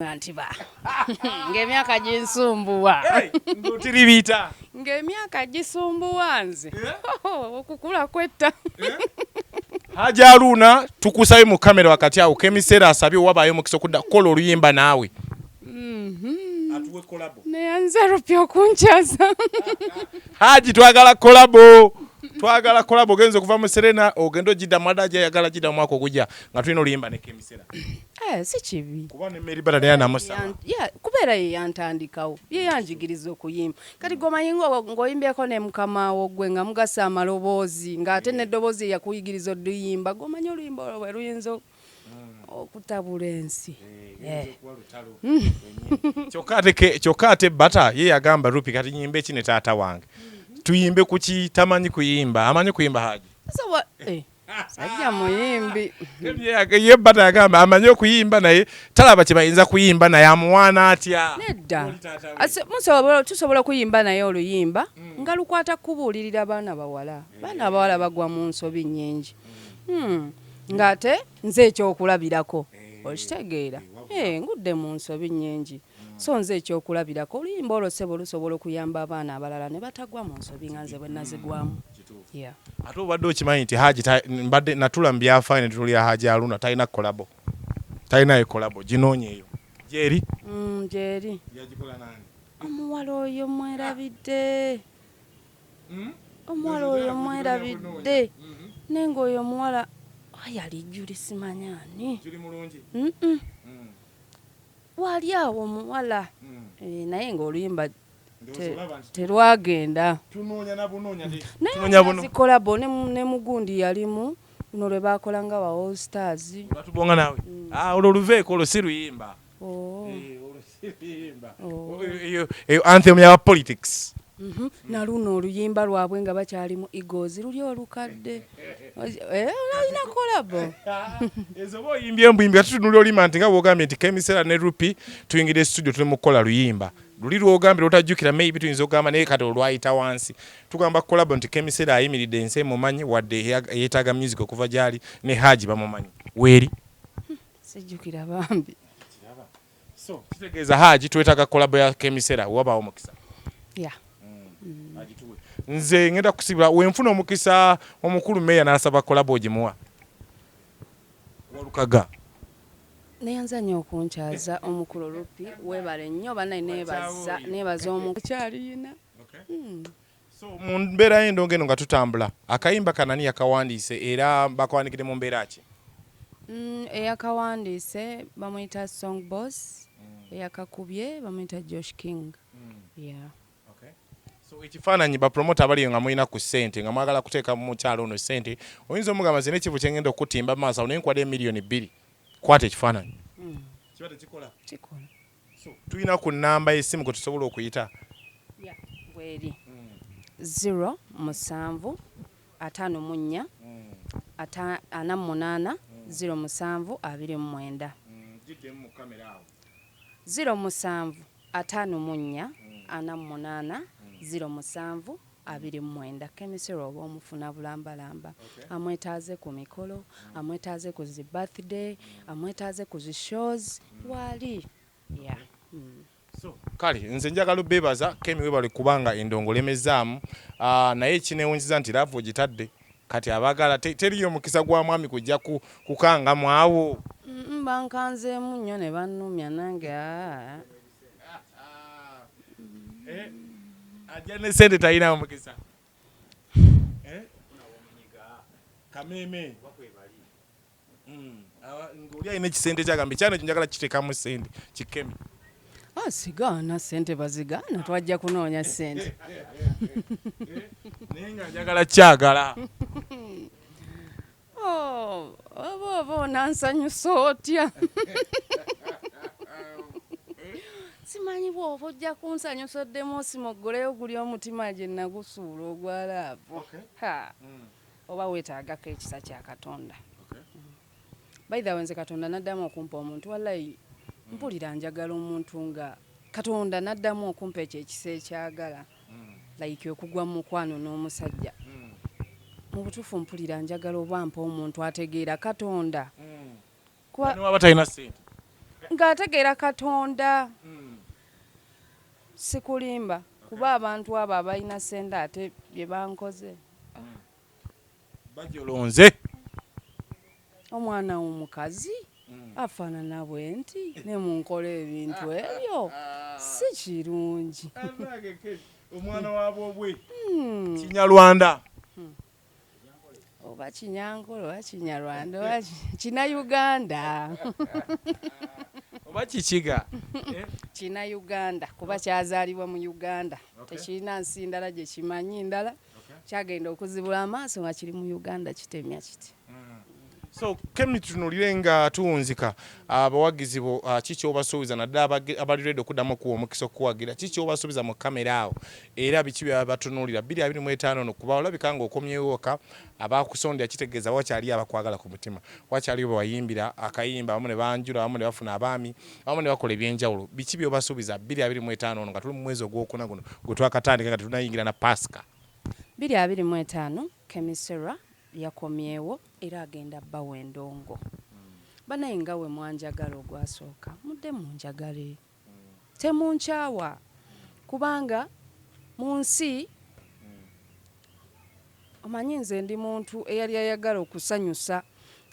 Antiba. Ng'emyaka ginsumbuwa. Ngotiribita. Ng'emyaka gisumbuwa nze. Okukula kwetta. Haji Haruna tukusabe mu kamera wakati awo kemisera asabye wabayo mukisa kudda kola oluyimba naawe. Atuwe kolabo. Neyanza rupyo kunchaza. Haji twagala kolabo. Twagala kolabo genzo kuva mu Serena ogendo jida madaje yagala jida mwako okujja nga tulina oluyimba ne kemisera. Si kibi. Kuba ne Mary Bada yana musaba. Kubeera ye yantandikawo. Ye yanjigiriza okuyimba. Kati gomanyi ng'oyimbyeko ne mukama wo gwe nga mugasa amaloboozi ng'ate n'eddoboozi yakuyigiriza oluyimba. Gomanyi oluyimba olwo bwe luyinza okutabula ensi. Kyokka ate Bata ye yagamba Rupi kati nyimbe ki ne taata wange. Tuyimbe kuki tamanyi kuyimba. Amanyi kuyimba Haji? Sajja muyimbi. Ye Bata yagamba amanyi okuyimba naye talaba kye bayinza kuyimba naye amuwaana atya. Nedda. Tusobola kuyimba naye oluyimba nga lukwata kubuulirira baana bawala. Baana bawala bagwa mu nsobi nnyingi. Ng'ate nze ekyokulabirako. Okitegeera? Ngudde mu nsobi nnyingi. So nze ekyokulabirako oluyimba olwo sebo lusobola okuyamba abaana abalala ne batagwa mu nsobi nga nze bwe nazigwamu. Ate obadde okimanyi nti Haji mbadde natula mu byafaayo ne tutulira Haji Haruna talina kolabo. Talinayo kolabo ginoonyeeyo. Gyeri? Gyeri. Yagikola nani? Omuwala oyo mwerabidde. Omuwala oyo mwerabidde. Nenga oyo omuwala yali Juli simanyani. Juli mulungi? Wali awo omuwala. Naye ng'oluyimba terwagenda. Tunoonya na bunoonya. Naye zikolabo ne mugundi yalimu luno lwe baakola nga ba All Stars. Batubonga nawe? Olwo luveeko olwo si luyimba. Olwo si luyimba. Eyo anthem ya politics. Na luno oluyimba lwabwe nga bakyalimu Eagles luli olukadde. Olina kolabo. Ezo boyimbye embuyimbi ate tunuli olima nti nga bwogambye nti kemisera ne Rupi tuyingire studio tuli mukola luyimba. Luli lwogambye otajjukira maybe tuyinza okugamba naye kati olwayita wansi. Tugamba kolabo nti kemisera ayimiridde ensi mumanyi wadde yeetaaga music okuva gyali ne Haji bamumanyi. Weeri? Sijjukira bambi. So kitegeeza Haji twetaaga kolabo ya kemisera wabaawo mukisa. Nze ngenda kusibira wenfuna omukisa omukulu meya n'asaba kolabo ogimuwa. Walukaga. Neyanza nnyo okunkyaza omukulu Rupi weebale nnyo banaye neebaza omukyalina. So mu mbeera y'endongo eno nga tutambula akayimba kanani yakawandiise era bakawandiikidde mu mbeera ki? Eyakawandiise bamuyita Song Boss, eyakakubye bamuyita Josh King. So ekifaananyi bapromota abaliyo nga mulina ku ssente nga mwagala kuteeka mu mukyalo ono ssente oyinza omugamba nze n'ekivu kye ngenda okutimba mu maaso awo naye nkwada emiliyoni 2 kwata ekifaananyi. Kiba tekikola? Kikola. So tulina ku nnamba y'essimu kwe tusobola okuyita? Bweri 0 7 54 48 07 29. Giddemu mu kamera awo. 0 7 54 48 07 29. Kemisera oba omufuna bulambalamba. Amwetaaze ku mikolo, amwetaaze ku zi birthday, amwetaaze ku zi shows wali. So kale nze njagala bebaza Kemi webale kubanga endongo lemezaamu naye ekinewunziza nti laavu ogitadde kati abagala teriyo mukisa gwa mwami kujja kukanga mwawo. Bankanzeemu nnyo ne bannumya nange. Ajja ne sente talina mukisa. Kameme. Ng'oli alina ekisente kyagamba ekyano njagala kiteekamu ssente kikemi. Sigaana ssente bazigaana twajja kunoonya ssente. Naye nga njagala kyagala. Oba onansanyusa otya. Simanyi bw'oba ojja kunsanyusa oddemu osimoggoleyo guli omutima gye nagusuula ogwa laavu. Oba weetaagako ekisa kya Katonda. By the way nze Katonda n'addamu okumpa omuntu wallahi mpulira njagala omuntu nga Katonda n'addamu okumpa ekyo ekisa ekyagala. Like okugwa mu mukwano n'omusajja. Mu butuufu mpulira njagala oba mpa omuntu ategeera Katonda. Kuba talina ssente. ng'ategeera Katonda. Sikulimba kuba abantu abo abalina ssente ate bye bankoze. Bajolonze. Omwana w'omukazi afaanana bwe nti ne munkola ebintu ebyo si kirungi. Omwana wabwe Kinyarwanda. Oba Kinyankole oba Kinyarwanda oba Kinayuganda. Oba Kikiga. Kinayuganda kuba kyazaalibwa mu Uganda. Tekirina nsi ndala gye kimanyi ndala. Kyagenda okuzibula amaaso nga kiri mu Uganda kitemya kiti. So Kemi tunulire nga tuwunzika abawagizi bo kiki obasuubiza naddala abali ready okuddamu okuwa omukisa okuwagira kiki obasuubiza mu kamera awo era biki byabatunulira 2025 no kuba olabika nga okomyewoka abakusondya kitegeeza wakyali abakwagala ku mutima wakyali bayimbira akayimba abamu ne banjula abamu ne bafuna abaami abamu ne bakola ebyenjawulo biki byobasuubiza 2025 no nga tuli mu mwezi ogwokuna guno gwe twakatandika nga tunayingira na Pasika 2025 Kemi Sarah yakomyewo era agenda bbawa endongo. Banaye nga we mwanjagala ogwasooka mudde munjagale. Temunkyawa kubanga mu nsi omanyi nze ndi muntu eyali ayagala okusanyusa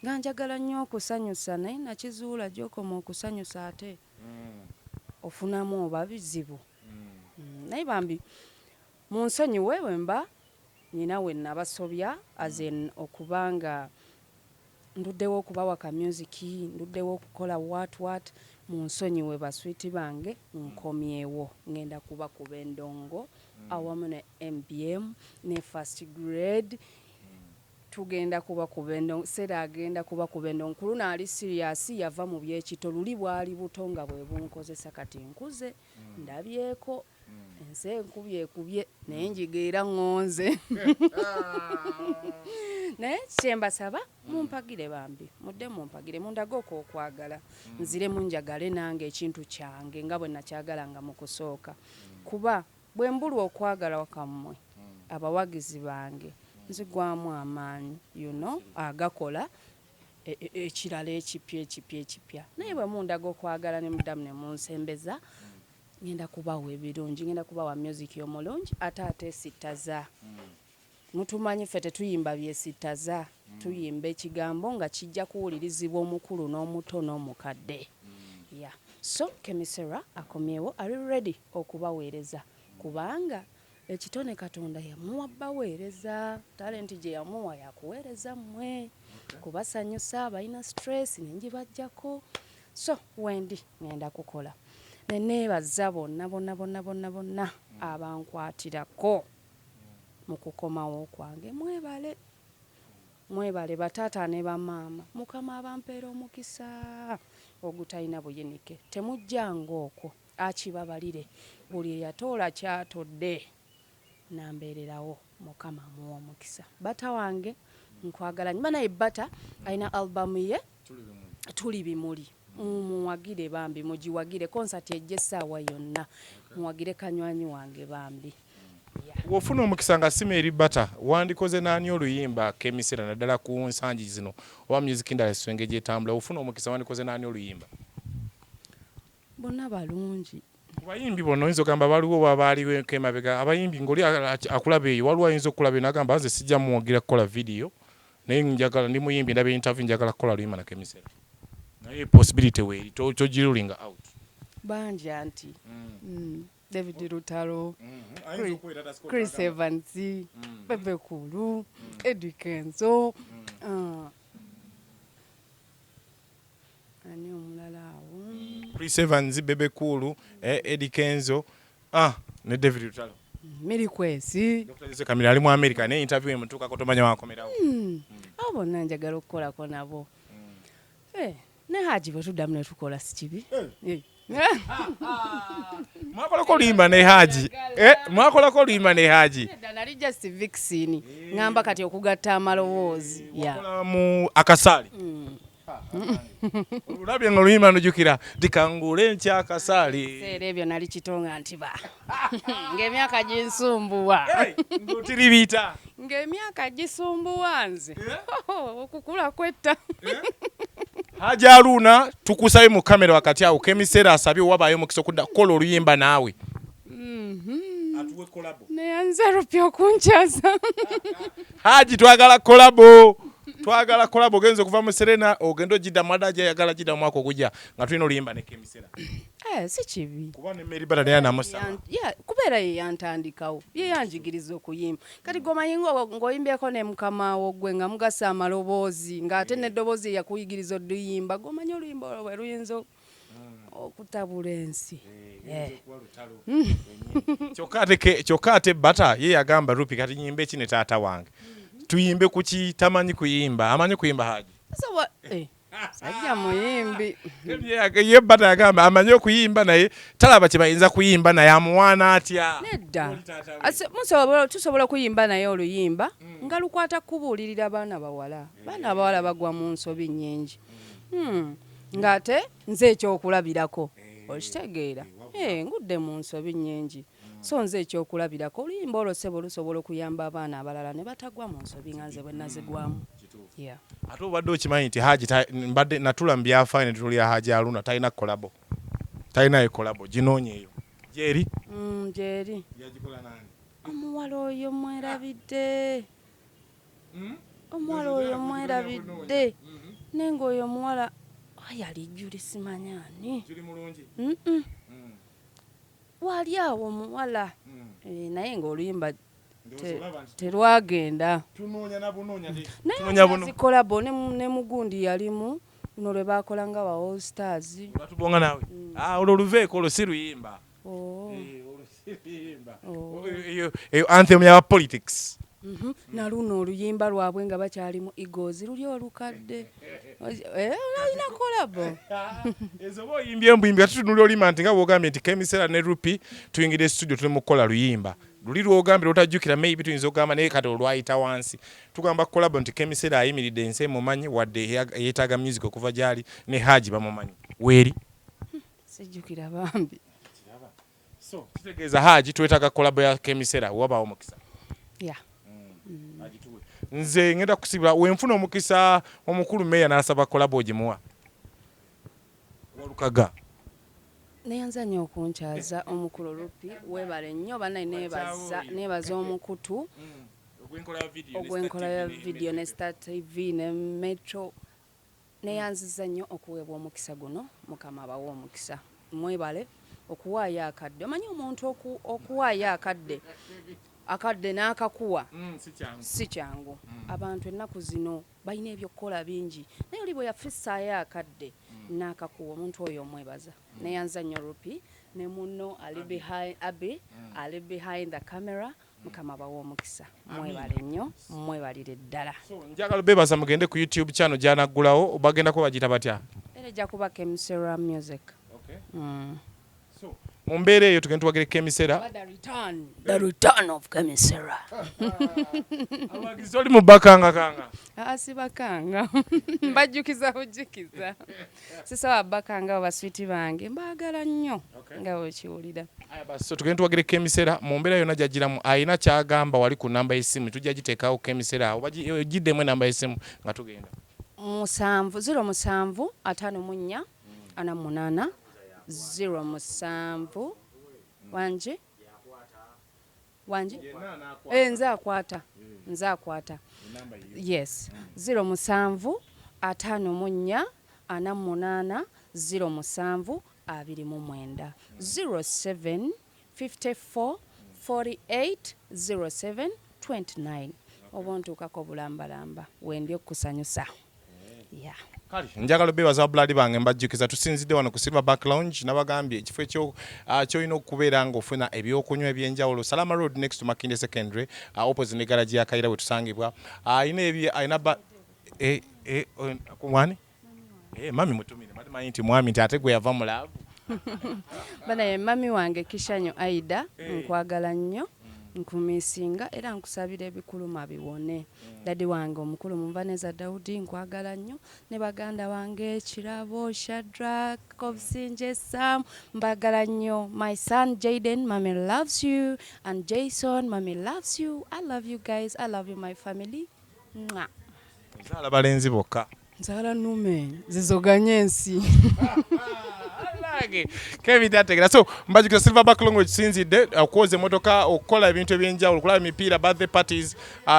nga njagala nnyo okusanyusa naye nakizuula gy'okoma okusanyusa ate ofunamu oba bizibu. Naye bambi mu nsonyi wewe mba nina we nabasobya azen okubanga nduddewo okubawa ka music nduddewo okukola what mu nsonyi we baswiti bange nkomyewo ngenda kuba kuba endongo awamu ne MBM ne first grade tugenda kuba kuba endongo Sera agenda kuba kuba endongo kuluna ali serious yava mu byekito luli bwali butonga bwe bunkozesa kati nkuze ndabyeko ense ekubye naye njigeera ngonze naye kyembasaba mumpagire bambi mudde mumpagire mundagoko okwagala nzire munjagale nange ekintu kyange nga bwe nakyagalanga mu kusooka kuba bwe mbulwa okwagala wakammwe abawagizi bange nzigwamu amaanyi agakola ekirala ekipya naye bwe mundaga okwagala ne muddamu ne munsembeza ngenda kubawa ebirungi ngenda kubawa music omulungi ate sittaza mutumanyi ffe tetuyimba byesittaza tuyimba ekigambo nga kijja kuwulirizibwa omukulu n'omuto n'omukadde so Kemi Sarah akomyewo ari ready okubaweereza kubanga ekitone Katonda yamuwa baweereza talenti gye yamuwa yakuweereza mmwe kubasanyusa balina stress nenjibajjako so wendi ngenda kukola neneebaza bonna abankwatirako mu kukomawo kwange mwebale bataata ne bamaama mukama abampeera omukisa ogutalina buyinike temujjanga okwo akibabalire buli eyatoola kyatodde nambeererawo mukama amuwa omukisa bata wange nkwagala nnyo naye bata alina albamu ye tuli bimuli muwagire bambi mugiwagire konsati ejja essaawa yonna muwagire kanywanyi wange bambi wofuna omukisa nga sima eri bata wandikoze naani oluyimba Kemi Sarah naddala ku nsangi zino oba music industry engeri gyetambula wofuna omukisa wandikoze naani oluyimba bonna balungi abayimbi bonna oyinza ogamba baliwo babaaliwo kemabega abayimbi ng'oli akulaba eyo waliwo ayinza okulaba nagamba nze sijja muwagira kukola video naye njagala ndi muyimbi ndaba interview njagala kukola luyimba na Kemi Sarah naye possibility weeri togirulinga out bangi anti David Rutaro Chris Evans Bebe Kulu Eddie Kenzo ani omulala awo Chris Evans Bebe Kulu Eddie Kenzo ne David Rutaro Mary Kwesi Dr. Jose Kamira ali mu America ne interview emutuuka kotomanya wakomerawo abo bonna njagala okukolako nabo ne Haji bwe tuddamu ne tukola si kibi mwakolako oluyimba ne Haji mwakolako oluyimba ne Haji nali just Vixen ngamba kati okugatta amalowoozi wakola mu akasaali olabye nga oluyimba nojjukira dikangule nkya akasaali seera ebyo nali kitonga ntiba ng'emyaka ginsumbuwa ng'otiribiita ng'emyaka gisumbuwa nze okukula kwetta Haji Haruna tukusabe mu kamera wakati awo kemisera asabye wabayo mukisa kudda kola oluyimba naawe. Atuwe kolabo. Neyanza rupya kunchaza. Haji twagala kolabo. Twagala kolabo genzo kuva mu Serena ogendo jida madaja yagala jida mwako kujja nga tulina oluyimba ne kemisera. Si kibi. Kuba ne Mary Bada yana musama. Kubeera ye yantandikawo. Ye yanjigiriza okuyimba. Kati gomayingo ngoyimbyeko ne mukama wo gwe nga mugasa amaloboozi ng'ate n'eddoboozi yakuyigiriza oluyimba. Gomanyi oluyimba olwo luyinza okutabula ensi. Kyokka ate Bata ye yagamba Rupi kati nyimbe ki ne taata wange. Tuyimbe kuki tamanyi kuyimba. Amanyi kuyimba Haji? Sajja muyimbi. Ye Bata yagamba amanyi okuyimba naye talaba kye bayinza kuyimba naye amuwaana atya. Nedda. Tusobola kuyimba naye oluyimba nga lukwata kubuulirira baana bawala. Baana bawala bagwa mu nsobi nnyingi. Ng'ate nze ekyokulabirako. Okitegeera? Ngudde mu nsobi nnyingi. So nze ekyokulabirako oluyimba olwo ssebo lusobola okuyamba abaana abalala ne batagwa mu nsobi nga nze bwe nazigwamu. Ate obadde okimanyi nti Haji mbadde natula mu byafaayo ne tutuulira Haji Haruna talina kolabo. Talinayo kolabo ginoonyeeyo. Gyeri? Gyeri. Yagikola nani? Omuwala oyo mwerabidde. Omuwala oyo mwerabidde. Nenga oyo omuwala yali Juli simanyani. Juli mulungi? Wali awo omuwala. Naye ng'oluyimba terwagenda. Tunoonya na bunoonya naye zikolabo ne mugundi yalimu luno lwe baakola nga ba All Stars. Batubonga nawe? Olwo oluveeko olwo si luyimba. Anthem ya politics. Na luno oluyimba lwabwe nga bakyali mu Eagles luli olukadde. Alina kolabo. Ezo boyimbye embuyimbi atutunula olima nti nga bwogambye nti kemisera ne Rupi tuyingire studio tuli mu kukola luyimba. Luli lwogambye otajjukira maybe tuyinza okugamba naye kati olwayita wansi. Tugamba kolabo nti kemisera ayimiridde ensi mumanyi wadde yeetaaga music okuva gyali ne Haji bamumanyi. Weeri? Sijjukira bambi. So kitegeeza Haji twetaaga kolabo ya kemisera wabaawo omukisa. Nze ngenda kusibira wenfuna omukisa omukulu meya n'asaba kolabo ogimuwa. Walukaga. Neyanza nnyo okunkyaza omukulu Rupi weebale nnyo banaye neebaza omukutu ogw'enkola ya video ne Star TV ne Metro. Neyanziza nnyo okuweebwa omukisa guno mukama abawa omukisa. Mwebale okuwaayo akadde. Omanyi omuntu okuwaayo akadde n'akakuwa si kyangu. Abantu ennaku zino balina ebyokukola bingi naye oli bwe yafissaayo akadde n'akakuwa omuntu oyo omwebaza. Neyanza nnyo Rupi ne munno ali behind the camera mukama bawa omukisa. Mwebale nnyo mwebalire ddala. Njagala bebaza mugende ku YouTube channel gyanaggulawo bagenda ko bagita batya? Ejja kuba Kemisera Music. Mu mbeera eyo tugenda tuwagire kemisera. The return of Kemisera. Abagizi oli mu bakanga. Sibakanga. Mbajjukiza bujjukiza. Sisaba bakanga abaswiti bange mbaagala nnyo nga wekiwulira. So tugenda tuwagire kemisera mu mbeera yonna gyagiramu ayina kyagamba wali ku namba y'essimu tujja giteekawo kemisera awo giddemu namba y'essimu nga tugenda. 07 54 48 07 wanji nzakwata yes 07 54 48 07 29 07 54 48 07 29 obontuukako bulambalamba wendi okusanyusa. Kali njagala bebaza blood bange mbajjukiza tusinzidde wano ku Silverback Lounge nabagambye ekifo ekyo kyolina okubeera ng'ofuna ebyokunywa ebyenjawulo Salama Road next to Makinde Secondary opposite ne garage ya Kaira we tusangibwa ayina kumwani mami mutumire manyi nti mwami nti ate gwe yava mu laavu bana ye mami wange Kishanyo Aida nkwagala nnyo nkumisinga era nkusabira ebikuluma biwone. Dadi wange omukulu Munvaneza Daudi nkwagala nnyo ne baganda wange Kirabo Shadrack Kobusinje Sam mbagala nnyo. My son Jaden, mommy loves you, and Jason, mommy loves you. I love you guys. I love you my family. Mwah. Zala balenzi bokka. Nzala nume zizoganye ensi. Kevin tategera so mbajukira Silverback Language sinzidde okukoza emotoka okukola ebintu ebyenjawulo okulaba emipiira birthday parties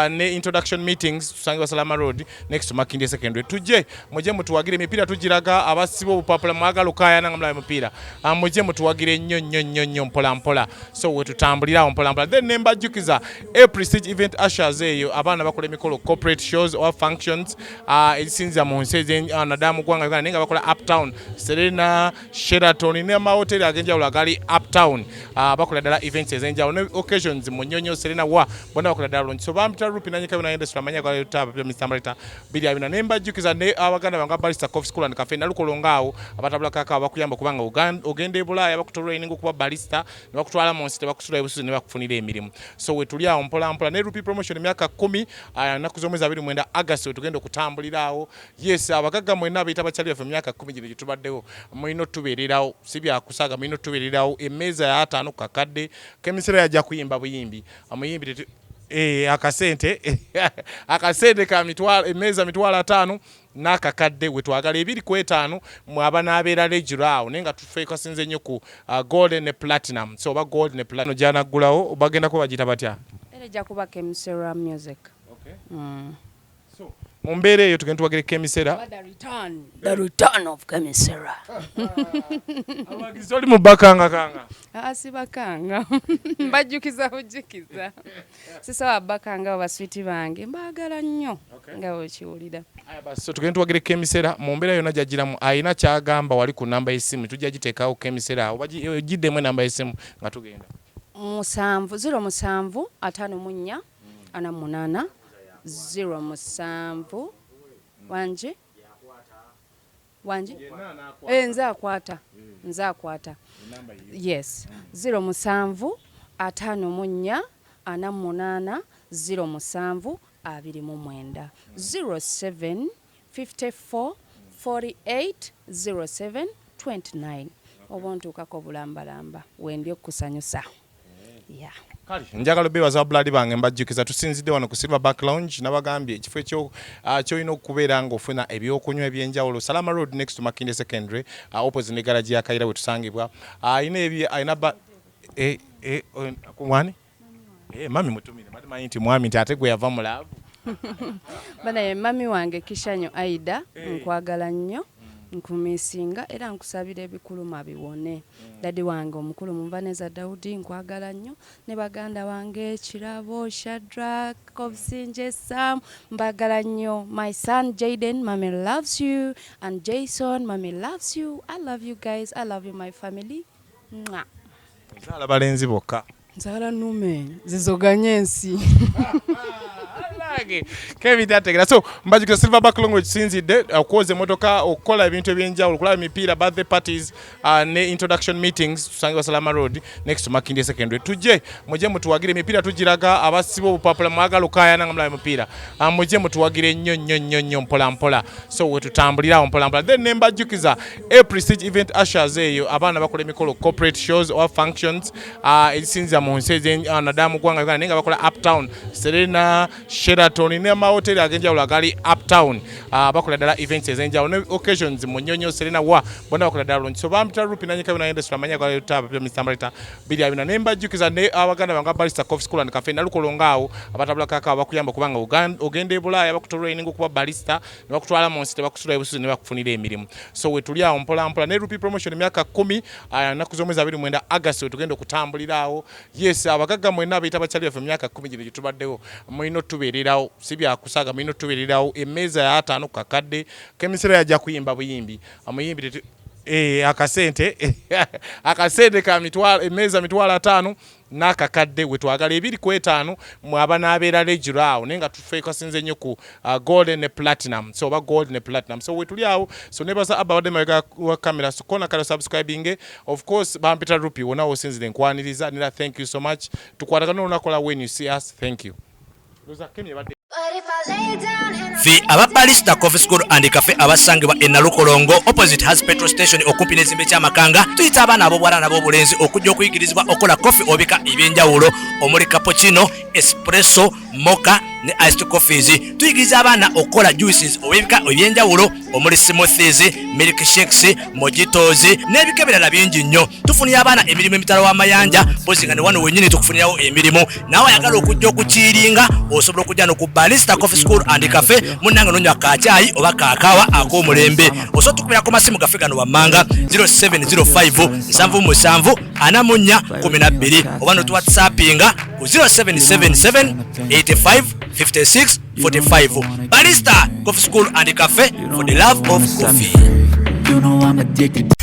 ne introduction meetings tusangibwa Salama Road next to Makindye Secondary tujje mujje mutuwagire emipiira tugiraga abasiba obupapula mwagala okayana nga mulaba emipiira mujje mutuwagire nnyo mpola so wetutambulirawo mpola then nembajjukiza Prestige event ushers eyo abaana bakola emikolo corporate shows or functions ezisinza mu nsi nadamu gwanga Uganda nenga bakola uptown Serena Sheraton ne mahoteli agenjawulo agali uptown bakola ddala events ezenjawulo ne occasions mu Nnyonyo Serena wa bonna bakola ddala lunch so bampita rupi nanyika bina industry amanya kwa taba pya Mr. Malita bili abina nembajjukiza ne abaganda banga Barista Coffee School and Cafe nalukolongawo abatabula kaka bakuyamba kubanga ogende Bulaya bakutraining kuba barista ne bakutwala mu nsi bakusula ebusuzi ne bakufunira emirimu so wetuli awo mpola ne rupi promotion emyaka 10 naku z'omwezi 29 August tugenda okutambulirawo yes abagaga mwenna abayita bakyali bafe emyaka 10 gye tubaddewo mwino tubeererawo sibya kusaga mwino tubeererawo emmeeza ya 5 kakadde kemisera yajja kuyimba buyimbi amuyimbi akasente ka mitwalo emmeeza mitwalo 5 n'akakadde wetwagala 2.5 mwaba n'abeera regulawo nenga tufeeko sinze nnyo ku gold ne platinum so oba gold ne platinum janaggulawo bagenda ko bagita batya Ejja kuba Kemisera music. Okay. So mumbeera eyo tugenda tubagire Kemisera the return of Kemisera. Abagizi oli mu bakanga Sibakanga mbajjukiza bujjukiza sisaba bakanga abaswiti bange mbagala nnyo nga wekiwulira. So tugenda tubagire Kemisera mumbeera yonna gyagiramu ayina kyagamba wali ku namba y'essimu tujja giteekawo Kemisera oba giddemu namba y'essimu nga tugenda 07 54 48 07 wanje nzakwata yes 07 54 48 07 29 07 54 48 07 29 obontuukako bulambalamba wendi okusanyusa. Yeah. Kali njagala bebaza blood bange mbajjukiza tusinzidde wano ku Silverback Lounge nabagambye ekifo ekyo kyolina okubeera nga ofuna ebyokunywa ebyenjawulo Salama Road next to Makindye Secondary opposite ne garage ya Kaira wetusangibwa ayina kumwani mami mutumire matimanyi nti mwami nti ate gwe yava mulaavu bana ye mami wange Kishanyo Aida nkwagala nnyo nkumisinga era nkusabira ebikuluma biwone dadi wange omukulu Munvaneza Daudi nkwagala nnyo ne baganda wange Kirabo Shadrack Kobusinje Sam mbagala nnyo my son Jaden mommy loves you and Jason mommy loves you I love you guys I love you my family nzala balenzi bokka nzala nume zizoganye ensi Kevin tategera so mbajukira Silverback Language sinzidde okukoza emotoka okukola ebintu ebyenjawulo okulaba emipiira birthday parties ne introduction meetings tusangibwa Salama Road next to Makindye Secondary tujje mujje mutuwagire emipiira tugiraga abasiba obupapula mwagala okayana nga mulaba emipiira mujje mutuwagire nnyo mpola so wetutambulirawo mpola then nembajjukiza Prestige event ushers eyo abaana bakola emikolo corporate shows or functions ezisinza mu nsi nadamu gwanga Uganda nenga bakola uptown Serena Sheraton ne mahoteli agenjawulo agali uptown bakola ddala events ezenjawulo ne occasions mu Nnyonyo Serena wa bonna bakola ddala lunch so bampita rupi nanyika bina industry amanya kwa taba pya Mr. Malita bili abina nembajjukiza ne abaganda banga Barista Coffee School and Cafe nalukolongawo abatabula kaka bakuyamba kubanga ogende Bulaya bakutraining kuba barista ne bakutwala mu nsi bakusula ebusuzi ne bakufunira emirimu so wetuli awo mpola ne rupi promotion emyaka 10 naku z'omwezi 29 August tugenda okutambulirawo yes abagaga mwenna abayita bakyali bafe emyaka 10 gye tubaddewo mwino tubeererawo sibya kusaga mwino tubeererawo emmeeza ya 5 kakadde kemisera yajja kuyimba buyimbi amuyimbi akasente ka mitwalo emmeeza mitwalo 5 n'akakadde wetwagala 2.5 mwaba n'abeera regulawo nenga tufeeko sinze nnyo ku gold ne platinum so oba gold ne platinum so wetuli awo so nebaza abadde mawega wa camera so kona kala subscribing of course bampita rupi wona osinzire nkwaniriza nira thank you so much tukwatagana onakola when you see us thank you Fi aba Barista Coffee School and Cafe abasangibwa Nalukolongo opposite has petrol station okumpi n'ezimbe ky'amakanga tuyita abaana ab'obuwala n'ab'obulenzi okujja okuyigirizibwa okola coffee obika ebyenjawulo omuli cappuccino espresso mocha ne iced coffees. Tuyigiriza abaana okukola juices obw'ebika ebyenjawulo omuli smoothies, milk shakes, mojitos n'ebika ebirala bingi nnyo. Tufunira abaana emirimu emitala w'amayanja pozi nga ne wano wennyini tukufunirawo emirimu. Nawe ayagala okujja okukiiringa osobola okujja no ku Barista Coffee School and Cafe munnanga nonywa kacaayi oba kaakaawa ak'omulembe. Osobola tukubira ku masimu gaffe gano wammanga 0705 77 44 12 oba no tuwhatsappinga ku 0777 85 56 45. Barista Coffee School and Cafe for the love of coffee. You know I'm addicted.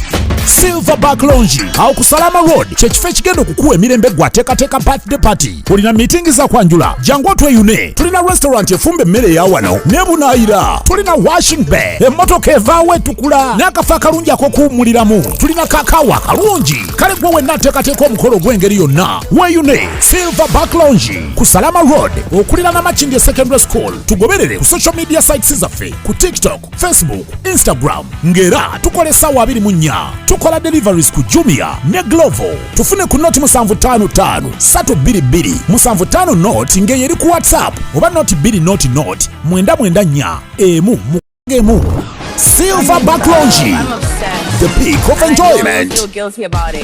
Silverback Lounge awo ku Salama Road kyekifo ekigenda okukuwa emirembe gwateekateeka birthday party. Tulina meeting za kwanjula jangu otweyune. Tulina restaurant efumba emmere ya wano nebunaayira. Tulina washing bay emmotoka evaawo etukula n'akafo akalungi ak'okuwummuliramu. Tulina kakaawa kalungi kale gwe wenna ateekateeka omukolo gw'engeri yonna weeyune. Silverback Lounge ku Salama Road okulira n'Amakindye Secondary School. Tugoberere ku social media sites zaffe ku TikTok, Facebook, Instagram ng'era tukola essaawa 24. Tukola deliveries ku Jumia ne Glovo. Tufune ku noti 755 322 755 noti ngeye eri ku WhatsApp oba noti 2 noti 994 emu mugemu. Silverback Lounge, the peak of enjoyment.